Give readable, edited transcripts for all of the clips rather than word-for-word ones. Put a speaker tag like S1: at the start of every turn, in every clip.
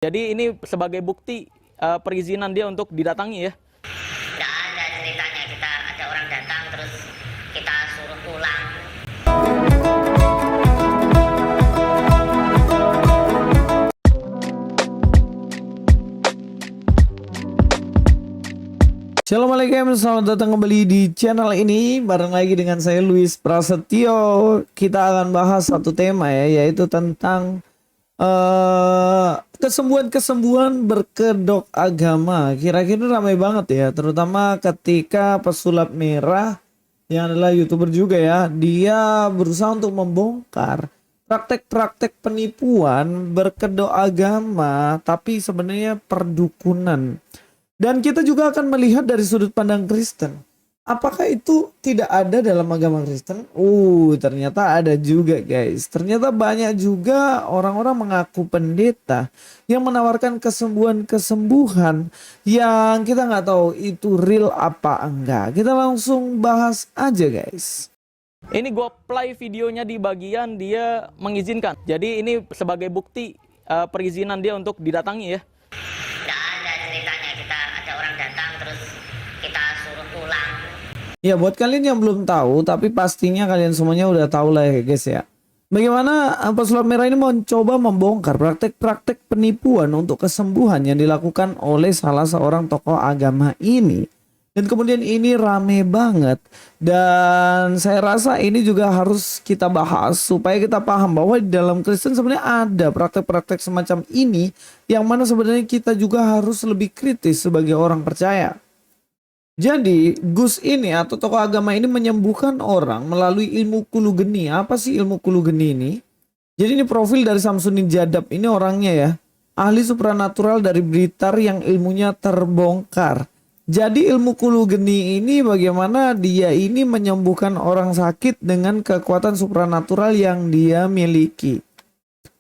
S1: Jadi ini sebagai bukti perizinan dia untuk didatangi ya.
S2: Nggak ada ceritanya kita ada orang datang terus kita suruh pulang.
S3: Assalamualaikum, selamat datang kembali di channel ini. Bareng lagi dengan saya Luis Prasetyo. Kita akan bahas satu tema ya, yaitu tentang kesembuhan-kesembuhan berkedok agama. Kira-kira ramai banget ya, terutama ketika pesulap merah yang adalah YouTuber juga ya, dia berusaha untuk membongkar praktek-praktek penipuan berkedok agama, tapi sebenarnya perdukunan. Dan kita juga akan melihat dari sudut pandang Kristen. Apakah itu tidak ada dalam agama Kristen? Ternyata ada juga guys. Ternyata banyak juga orang-orang mengaku pendeta yang menawarkan kesembuhan-kesembuhan yang kita nggak tahu itu real apa enggak. Kita langsung bahas aja guys.
S1: Ini gua play videonya di bagian dia mengizinkan. Jadi ini sebagai bukti perizinan dia untuk didatangi ya.
S2: Nggak ada ceritanya kita ada orang datang terus kita suruh pulang.
S3: Ya buat kalian yang belum tahu, tapi pastinya kalian semuanya udah tahu lah ya guys ya. Bagaimana pesulap merah ini mencoba membongkar praktek-praktek penipuan untuk kesembuhan yang dilakukan oleh salah seorang tokoh agama ini. Dan kemudian ini rame banget. Dan saya rasa ini juga harus kita bahas supaya kita paham bahwa di dalam Kristen sebenarnya ada praktek-praktek semacam ini yang mana sebenarnya kita juga harus lebih kritis sebagai orang percaya. Jadi Gus ini atau tokoh agama ini menyembuhkan orang melalui ilmu kulugeni. Apa sih ilmu kulugeni ini? Jadi ini profil dari Samsudin Jadab, ini orangnya ya. Ahli supranatural dari Blitar yang ilmunya terbongkar. Jadi ilmu kulugeni ini bagaimana dia ini menyembuhkan orang sakit dengan kekuatan supranatural yang dia miliki.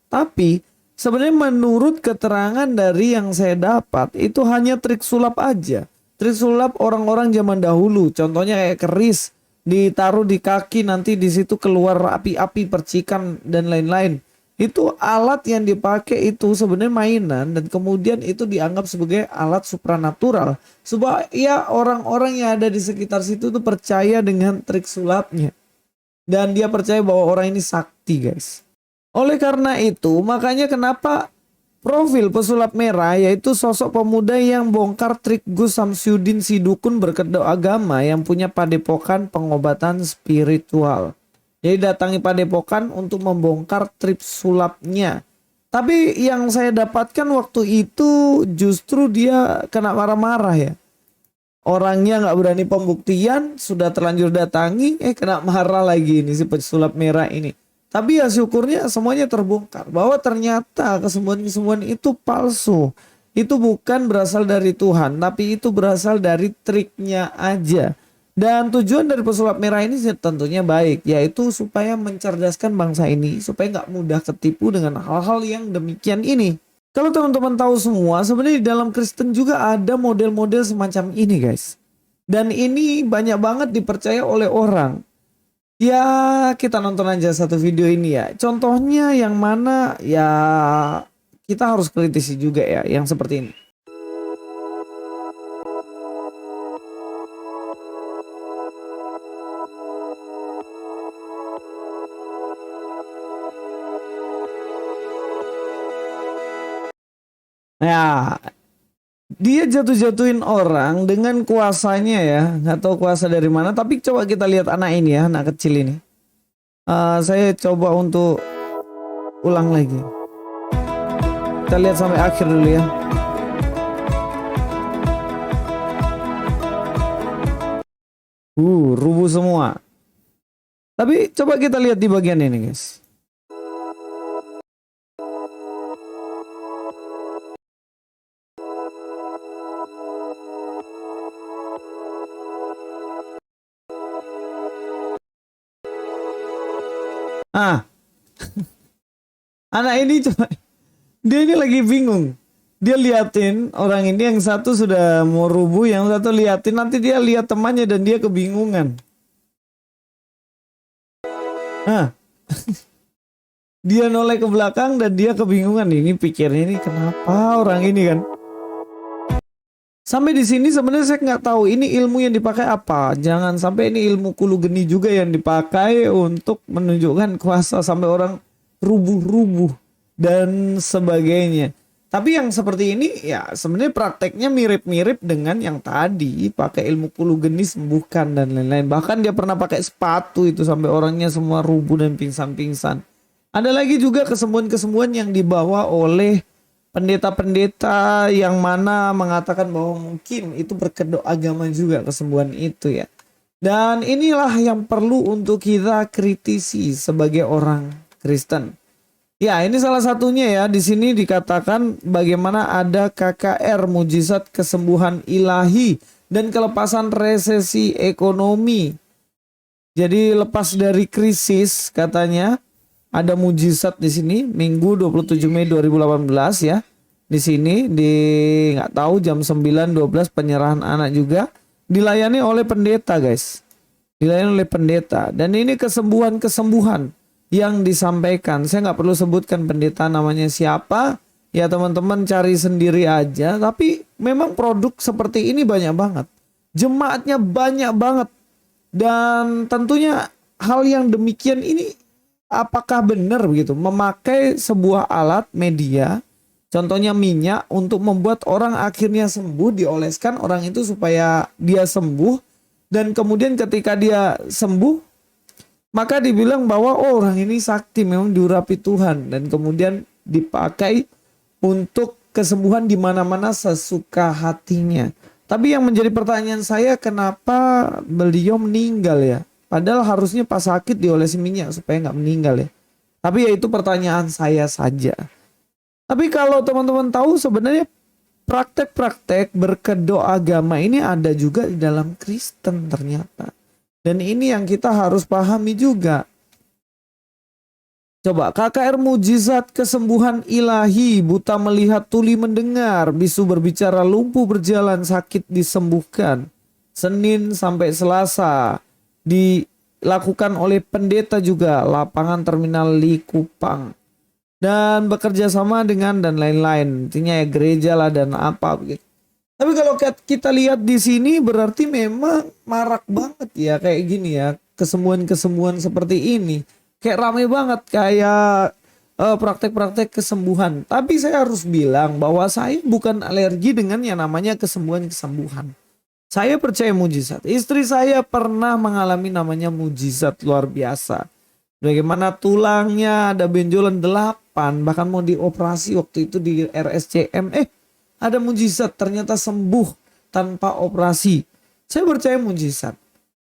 S3: Tapi sebenarnya menurut keterangan dari yang saya dapat itu hanya trik sulap aja. Trik sulap orang-orang zaman dahulu, contohnya kayak keris ditaruh di kaki nanti di situ keluar api-api, percikan dan lain-lain. Itu alat yang dipakai itu sebenarnya mainan dan kemudian itu dianggap sebagai alat supranatural. Supaya orang-orang yang ada di sekitar situ tuh percaya dengan trik sulapnya. Dan dia percaya bahwa orang ini sakti guys. Oleh karena itu makanya kenapa profil pesulap merah yaitu sosok pemuda yang bongkar trik Gus Samsudin si dukun berkedok agama yang punya padepokan pengobatan spiritual. Jadi datangi padepokan untuk membongkar trik sulapnya. Tapi yang saya dapatkan waktu itu justru dia kena marah-marah ya. Orangnya nggak berani pembuktian, sudah terlanjur datangi, kena marah lagi ini si pesulap merah ini. Tapi ya syukurnya semuanya terbongkar bahwa ternyata kesembuhan-kesembuhan itu palsu. Itu bukan berasal dari Tuhan, tapi itu berasal dari triknya aja. Dan tujuan dari pesulap merah ini tentunya baik, yaitu supaya mencerdaskan bangsa ini, supaya nggak mudah ketipu dengan hal-hal yang demikian ini. Kalau teman-teman tahu semua, sebenarnya di dalam Kristen juga ada model-model semacam ini guys. Dan ini banyak banget dipercaya oleh orang. Ya kita nonton aja satu video ini ya. Contohnya yang mana ya kita harus kritisi juga ya yang seperti ini. Ya dia jatuh-jatuhin orang dengan kuasanya ya. Nggak tahu kuasa dari mana. Tapi coba kita lihat anak ini ya, anak kecil ini. Saya coba untuk ulang lagi. Kita lihat sampai akhir dulu ya. Rubuh semua. Tapi coba kita lihat di bagian ini guys. Anak ini coba, dia ini lagi bingung. Dia liatin orang ini, yang satu sudah mau rubuh, yang satu liatin, nanti dia lihat temannya dan dia kebingungan. Dia noleh ke belakang dan dia kebingungan. Ini pikirnya ini kenapa orang ini kan. Sampai di sini sebenarnya saya nggak tahu ini ilmu yang dipakai apa. Jangan sampai ini ilmu kulu geni juga yang dipakai untuk menunjukkan kuasa sampai orang rubuh-rubuh dan sebagainya. Tapi yang seperti ini ya sebenarnya prakteknya mirip-mirip dengan yang tadi, pakai ilmu kulu geni sembuhkan dan lain-lain. Bahkan dia pernah pakai sepatu itu sampai orangnya semua rubuh dan pingsan-pingsan. Ada lagi juga kesembuhan-kesembuhan yang dibawa oleh pendeta-pendeta yang mana mengatakan bahwa mungkin itu berkedok agama juga kesembuhan itu ya. Dan inilah yang perlu untuk kita kritisi sebagai orang Kristen. Ya, ini salah satunya ya. Di sini dikatakan bagaimana ada KKR, mujizat kesembuhan ilahi dan kelepasan resesi ekonomi. Jadi lepas dari krisis katanya ada mujizat di sini Minggu 27 Mei 2018 ya. Di sini di nggak tahu jam 9.12 penyerahan anak juga dilayani oleh pendeta, guys. Dilayani oleh pendeta dan ini kesembuhan-kesembuhan yang disampaikan. Saya nggak perlu sebutkan pendeta namanya siapa. Ya teman-teman cari sendiri aja. Tapi memang produk seperti ini banyak banget. Jemaatnya banyak banget. Dan tentunya hal yang demikian ini apakah benar begitu? Memakai sebuah alat media, contohnya minyak, untuk membuat orang akhirnya sembuh, dioleskan orang itu supaya dia sembuh. Dan kemudian ketika dia sembuh, maka dibilang bahwa oh, orang ini sakti, memang diurapi Tuhan. Dan kemudian dipakai untuk kesembuhan di mana-mana sesuka hatinya. Tapi yang menjadi pertanyaan saya, kenapa beliau meninggal ya? Padahal harusnya pas sakit diolesi minyak supaya nggak meninggal ya. Tapi ya itu pertanyaan saya saja. Tapi kalau teman-teman tahu sebenarnya praktek-praktek berkedok agama ini ada juga di dalam Kristen ternyata. Dan ini yang kita harus pahami juga. Coba KKR mujizat kesembuhan ilahi, buta melihat, tuli mendengar, bisu berbicara, lumpuh berjalan, sakit disembuhkan. Senin sampai Selasa dilakukan oleh pendeta juga, lapangan terminal Likupang. Dan bekerja sama dengan dan lain-lain. Intinya ya gereja lah dan apa begitu. Tapi kalau kita lihat di sini berarti memang marak banget ya kayak gini ya. Kesembuhan-kesembuhan seperti ini. Kayak rame banget kayak praktek-praktek kesembuhan. Tapi saya harus bilang bahwa saya bukan alergi dengan yang namanya kesembuhan-kesembuhan. Saya percaya mujizat. Istri saya pernah mengalami namanya mujizat luar biasa. Bagaimana tulangnya ada benjolan 8, bahkan mau dioperasi waktu itu di RSCM. Ada mujizat, ternyata sembuh tanpa operasi. Saya percaya mujizat.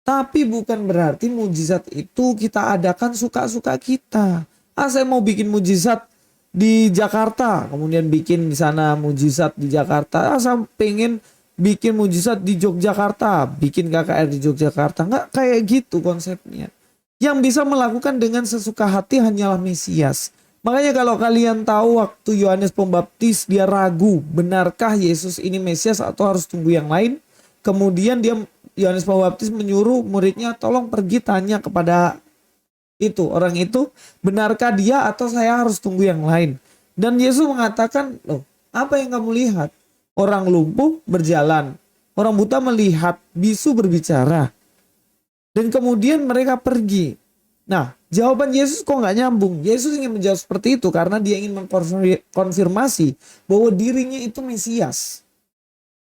S3: Tapi bukan berarti mujizat itu kita adakan suka-suka kita. Saya mau bikin mujizat di Jakarta, kemudian bikin di sana mujizat di Jakarta. Saya pengen bikin mujizat di Yogyakarta, bikin KKR di Yogyakarta. Nggak kayak gitu konsepnya. Yang bisa melakukan dengan sesuka hati hanyalah Mesias. Makanya kalau kalian tahu waktu Yohanes Pembaptis dia ragu, benarkah Yesus ini Mesias atau harus tunggu yang lain? Kemudian Yohanes Pembaptis menyuruh muridnya tolong pergi tanya kepada orang itu, benarkah dia atau saya harus tunggu yang lain? Dan Yesus mengatakan, loh, apa yang kamu lihat? Orang lumpuh berjalan, orang buta melihat, bisu berbicara. Dan kemudian mereka pergi. Nah, jawaban Yesus kok nggak nyambung. Yesus ingin menjawab seperti itu karena dia ingin mengkonfirmasi bahwa dirinya itu Mesias.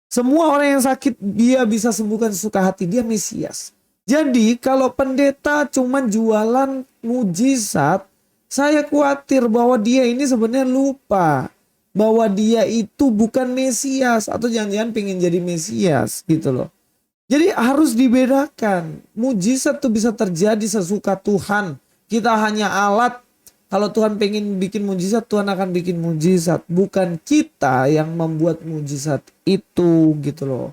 S3: Semua orang yang sakit dia bisa sembuhkan sesuka hati, dia Mesias. Jadi kalau pendeta cuma jualan mujizat, saya khawatir bahwa dia ini sebenarnya lupa bahwa dia itu bukan Mesias atau jangan-jangan pengen jadi Mesias gitu loh. Jadi harus dibedakan. Mujizat itu bisa terjadi sesuka Tuhan. Kita hanya alat. Kalau Tuhan pengen bikin mujizat, Tuhan akan bikin mujizat. Bukan kita yang membuat mujizat itu gitu loh.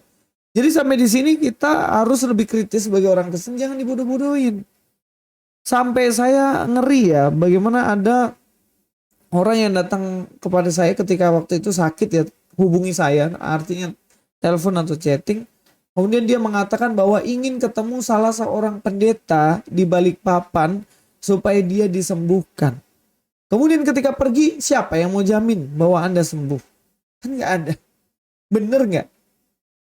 S3: Jadi sampai di sini kita harus lebih kritis sebagai orang Kristen. Jangan dibodoh-bodohin. Sampai saya ngeri ya. Bagaimana ada orang yang datang kepada saya ketika waktu itu sakit ya. Hubungi saya. Artinya telepon atau chatting. Kemudian dia mengatakan bahwa ingin ketemu salah seorang pendeta di Balikpapan supaya dia disembuhkan. Kemudian ketika pergi, siapa yang mau jamin bahwa Anda sembuh? Kan nggak ada. Bener nggak?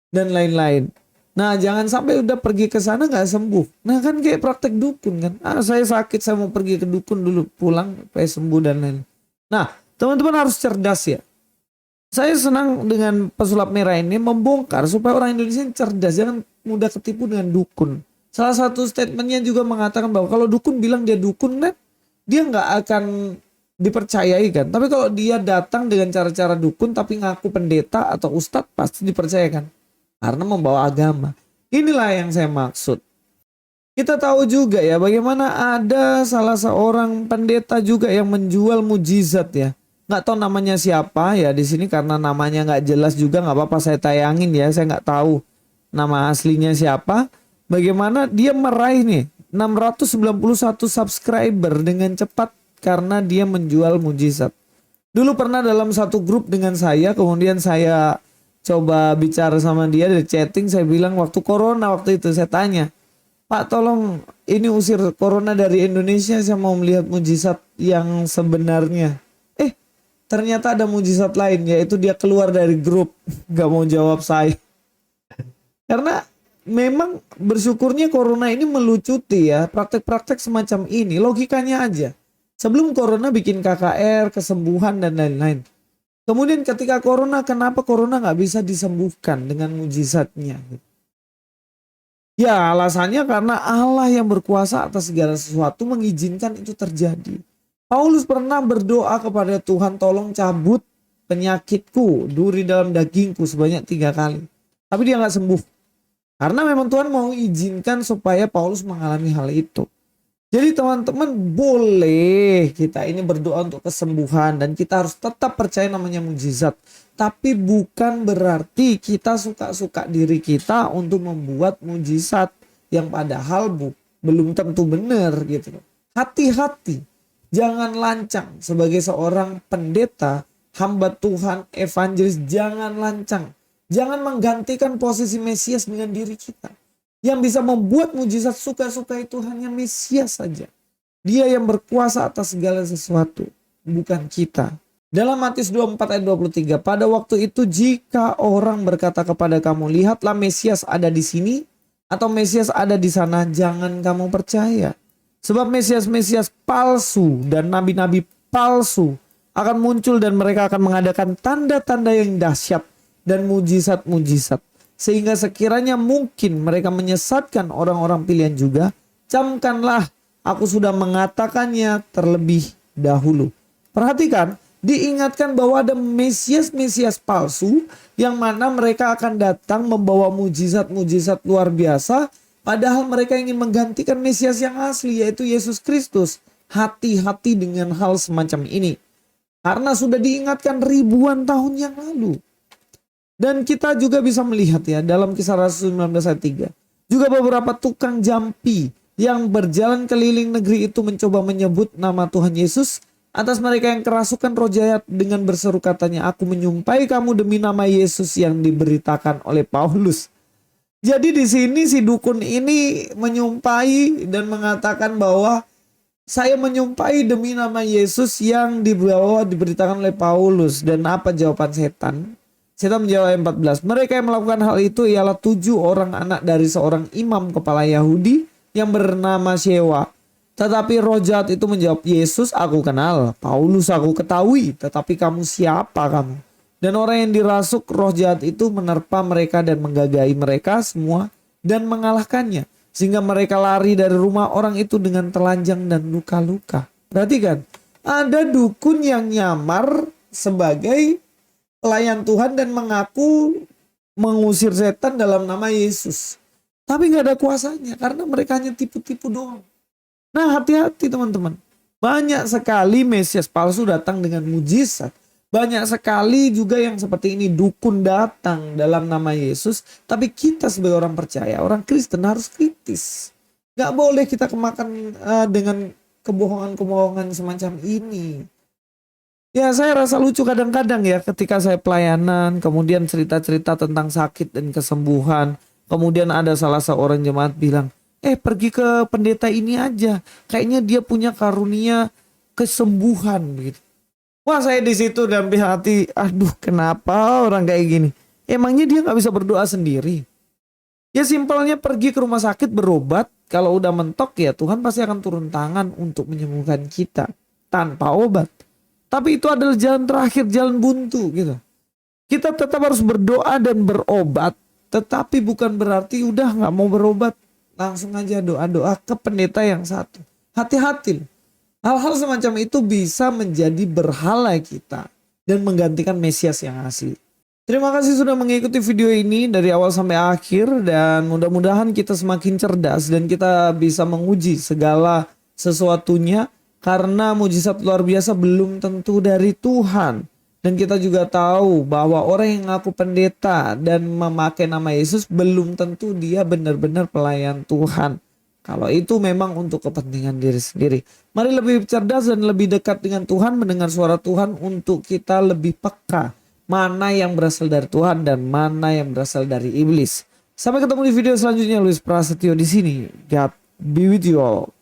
S3: Dan lain-lain. Nah, jangan sampai udah pergi ke sana nggak sembuh. Nah, kan kayak praktek dukun kan. Saya sakit, saya mau pergi ke dukun dulu, pulang supaya sembuh dan lain-lain. Nah, teman-teman harus cerdas ya. Saya senang dengan pesulap merah ini membongkar supaya orang Indonesia yang cerdas, jangan mudah ketipu dengan dukun. Salah satu statementnya juga mengatakan bahwa kalau dukun bilang dia dukun, kan dia nggak akan dipercayai kan. Tapi kalau dia datang dengan cara-cara dukun tapi ngaku pendeta atau ustadz, pasti dipercayakan. Karena membawa agama. Inilah yang saya maksud. Kita tahu juga ya bagaimana ada salah seorang pendeta juga yang menjual mujizat ya. Nggak tahu namanya siapa ya di sini karena namanya nggak jelas juga, nggak apa-apa saya tayangin ya. Saya nggak tahu nama aslinya siapa. Bagaimana dia meraih nih 691 subscriber dengan cepat karena dia menjual mujizat. Dulu pernah dalam satu grup dengan saya, kemudian saya coba bicara sama dia dari chatting, saya bilang waktu corona waktu itu saya tanya, Pak tolong ini usir corona dari Indonesia, saya mau melihat mujizat yang sebenarnya. Ternyata ada mujizat lain, yaitu dia keluar dari grup, gak mau jawab saya. Karena memang bersyukurnya corona ini melucuti ya praktek-praktek semacam ini, logikanya aja. Sebelum corona bikin KKR, kesembuhan dan lain-lain. Kemudian ketika corona, kenapa corona nggak bisa disembuhkan dengan mujizatnya? Ya alasannya karena Allah yang berkuasa atas segala sesuatu mengizinkan itu terjadi. Paulus pernah berdoa kepada Tuhan, tolong cabut penyakitku, duri dalam dagingku sebanyak 3 kali. Tapi dia nggak sembuh. Karena memang Tuhan mau izinkan supaya Paulus mengalami hal itu. Jadi teman-teman boleh kita ini berdoa untuk kesembuhan dan kita harus tetap percaya namanya mujizat. Tapi bukan berarti kita suka-suka diri kita untuk membuat mujizat yang padahal belum tentu benar gitu. Hati-hati, jangan lancang sebagai seorang pendeta, hamba Tuhan, evangelis, jangan lancang. Jangan menggantikan posisi Mesias dengan diri kita. Yang bisa membuat mujizat suka-suka itu hanya Mesias saja. Dia yang berkuasa atas segala sesuatu, bukan kita. Dalam Matius 24 ayat 23, pada waktu itu jika orang berkata kepada kamu, lihatlah Mesias ada di sini, atau Mesias ada di sana, jangan kamu percaya. Sebab Mesias-Mesias palsu dan nabi-nabi palsu akan muncul dan mereka akan mengadakan tanda-tanda yang dahsyat dan mujizat-mujizat. Sehingga sekiranya mungkin mereka menyesatkan orang-orang pilihan juga, camkanlah aku sudah mengatakannya terlebih dahulu. Perhatikan, diingatkan bahwa ada Mesias-Mesias palsu yang mana mereka akan datang membawa mujizat-mujizat luar biasa, padahal mereka ingin menggantikan Mesias yang asli yaitu Yesus Kristus. Hati-hati dengan hal semacam ini. Karena sudah diingatkan ribuan tahun yang lalu. Dan kita juga bisa melihat ya dalam Kisah Rasul 19 ayat 3. Juga beberapa tukang jampi yang berjalan keliling negeri itu mencoba menyebut nama Tuhan Yesus atas mereka yang kerasukan roh jahat dengan berseru katanya, aku menyumpai kamu demi nama Yesus yang diberitakan oleh Paulus. Jadi di sini si dukun ini menyumpai dan mengatakan bahwa saya menyumpai demi nama Yesus yang diberitakan oleh Paulus. Dan apa jawaban setan? Setan menjawab ayat 14. Mereka yang melakukan hal itu ialah 7 orang anak dari seorang imam kepala Yahudi yang bernama Shewa. Tetapi roh jahat itu menjawab, Yesus aku kenal, Paulus aku ketahui, tetapi kamu siapa kamu? Dan orang yang dirasuk roh jahat itu menerpa mereka dan menggagahi mereka semua dan mengalahkannya. Sehingga mereka lari dari rumah orang itu dengan telanjang dan luka-luka. Perhatikan, ada dukun yang nyamar sebagai pelayan Tuhan dan mengaku mengusir setan dalam nama Yesus. Tapi gak ada kuasanya karena mereka hanya tipu-tipu doang. Nah hati-hati teman-teman. Banyak sekali Mesias palsu datang dengan mujizat. Banyak sekali juga yang seperti ini dukun datang dalam nama Yesus. Tapi kita sebagai orang percaya, orang Kristen harus kritis. Gak boleh kita kemakan dengan kebohongan-kebohongan semacam ini. Ya saya rasa lucu kadang-kadang ya ketika saya pelayanan, kemudian cerita-cerita tentang sakit dan kesembuhan. Kemudian ada salah seorang jemaat bilang, pergi ke pendeta ini aja. Kayaknya dia punya karunia kesembuhan begitu. Wah, saya di situ dalam hati, aduh kenapa orang kayak gini? Emangnya dia nggak bisa berdoa sendiri? Ya simpelnya pergi ke rumah sakit berobat, kalau udah mentok ya Tuhan pasti akan turun tangan untuk menyembuhkan kita tanpa obat. Tapi itu adalah jalan terakhir, jalan buntu gitu. Kita tetap harus berdoa dan berobat, tetapi bukan berarti udah nggak mau berobat, langsung aja doa-doa ke pendeta yang satu. Hati-hati. Hal-hal semacam itu bisa menjadi berhala kita dan menggantikan Mesias yang asli. Terima kasih sudah mengikuti video ini dari awal sampai akhir, dan mudah-mudahan kita semakin cerdas dan kita bisa menguji segala sesuatunya, karena mujizat luar biasa belum tentu dari Tuhan. Dan kita juga tahu bahwa orang yang ngaku pendeta dan memakai nama Yesus belum tentu dia benar-benar pelayan Tuhan. Kalau itu memang untuk kepentingan diri sendiri. Mari lebih cerdas dan lebih dekat dengan Tuhan, mendengar suara Tuhan untuk kita lebih peka mana yang berasal dari Tuhan dan mana yang berasal dari iblis. Sampai ketemu di video selanjutnya. Luis Prasetyo di sini. God be with you all.